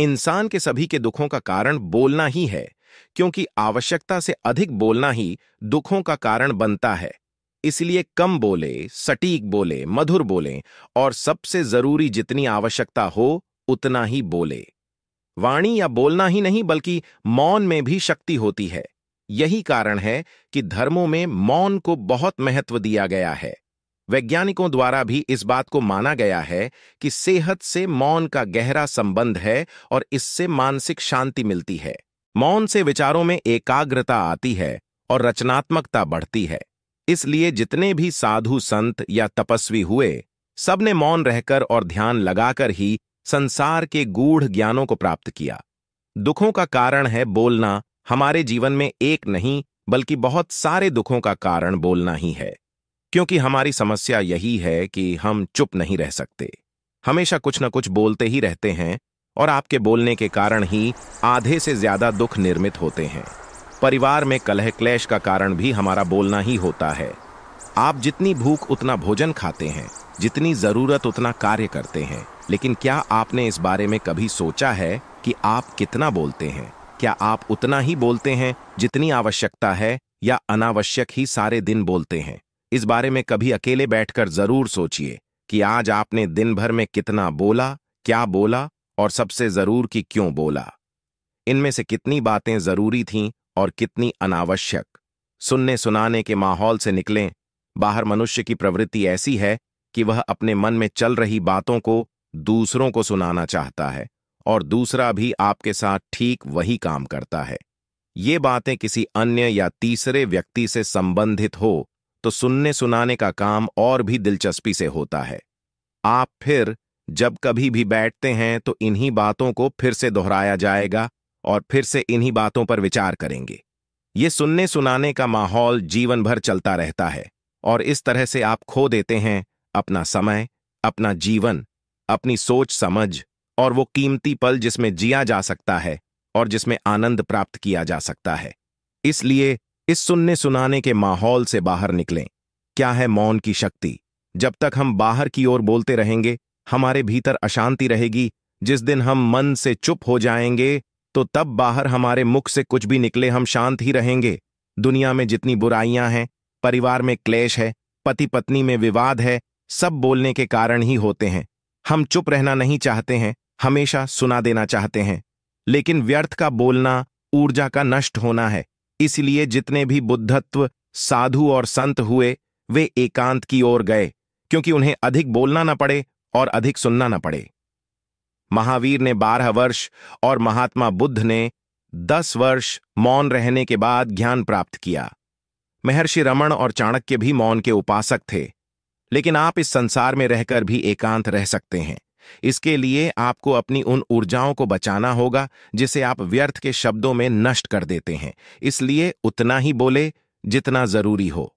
इंसान के सभी के दुखों का कारण बोलना ही है, क्योंकि आवश्यकता से अधिक बोलना ही दुखों का कारण बनता है। इसलिए कम बोले, सटीक बोले, मधुर बोलें और सबसे जरूरी जितनी आवश्यकता हो उतना ही बोले। वाणी या बोलना ही नहीं बल्कि मौन में भी शक्ति होती है। यही कारण है कि धर्मों में मौन को बहुत महत्व दिया गया है। वैज्ञानिकों द्वारा भी इस बात को माना गया है कि सेहत से मौन का गहरा संबंध है और इससे मानसिक शांति मिलती है। मौन से विचारों में एकाग्रता आती है और रचनात्मकता बढ़ती है। इसलिए जितने भी साधु संत या तपस्वी हुए, सबने मौन रहकर और ध्यान लगाकर ही संसार के गूढ़ ज्ञानों को प्राप्त किया। दुखों का कारण है बोलना। हमारे जीवन में एक नहीं बल्कि बहुत सारे दुखों का कारण बोलना ही है, क्योंकि हमारी समस्या यही है कि हम चुप नहीं रह सकते। हमेशा कुछ न कुछ बोलते ही रहते हैं और आपके बोलने के कारण ही आधे से ज्यादा दुख निर्मित होते हैं। परिवार में कलह क्लेश का कारण भी हमारा बोलना ही होता है। आप जितनी भूख उतना भोजन खाते हैं, जितनी जरूरत उतना कार्य करते हैं, लेकिन क्या आपने इस बारे में कभी सोचा है कि आप कितना बोलते हैं? क्या आप उतना ही बोलते हैं जितनी आवश्यकता है, या अनावश्यक ही सारे दिन बोलते हैं? इस बारे में कभी अकेले बैठकर जरूर सोचिए कि आज आपने दिन भर में कितना बोला, क्या बोला और सबसे जरूर कि क्यों बोला। इनमें से कितनी बातें जरूरी थीं और कितनी अनावश्यक। सुनने सुनाने के माहौल से निकलें। बाहर मनुष्य की प्रवृत्ति ऐसी है कि वह अपने मन में चल रही बातों को दूसरों को सुनाना चाहता है और दूसरा भी आपके साथ ठीक वही काम करता है। ये बातें किसी अन्य या तीसरे व्यक्ति से संबंधित हो तो सुनने सुनाने का काम और भी दिलचस्पी से होता है। आप फिर जब कभी भी बैठते हैं तो इन्हीं बातों को फिर से दोहराया जाएगा और फिर से इन्हीं बातों पर विचार करेंगे। ये सुनने सुनाने का माहौल जीवन भर चलता रहता है और इस तरह से आप खो देते हैं अपना समय, अपना जीवन, अपनी सोच समझ और वो कीमती पल जिसमें जिया जा सकता है और जिसमें आनंद प्राप्त किया जा सकता है। इसलिए इस सुनने सुनाने के माहौल से बाहर निकलें। क्या है मौन की शक्ति? जब तक हम बाहर की ओर बोलते रहेंगे, हमारे भीतर अशांति रहेगी। जिस दिन हम मन से चुप हो जाएंगे तो तब बाहर हमारे मुख से कुछ भी निकले हम शांत ही रहेंगे। दुनिया में जितनी बुराइयां हैं, परिवार में क्लेश है, पति पत्नी में विवाद है, सब बोलने के कारण ही होते हैं। हम चुप रहना नहीं चाहते हैं, हमेशा सुना देना चाहते हैं, लेकिन व्यर्थ का बोलना ऊर्जा का नष्ट होना है। इसलिए जितने भी बुद्धत्व साधु और संत हुए, वे एकांत की ओर गए, क्योंकि उन्हें अधिक बोलना न पड़े और अधिक सुनना न पड़े। महावीर ने 12 वर्ष और महात्मा बुद्ध ने 10 वर्ष मौन रहने के बाद ज्ञान प्राप्त किया। महर्षि रमण और चाणक्य भी मौन के उपासक थे। लेकिन आप इस संसार में रहकर भी एकांत रह सकते हैं। इसके लिए आपको अपनी उन ऊर्जाओं को बचाना होगा जिसे आप व्यर्थ के शब्दों में नष्ट कर देते हैं। इसलिए उतना ही बोले जितना जरूरी हो।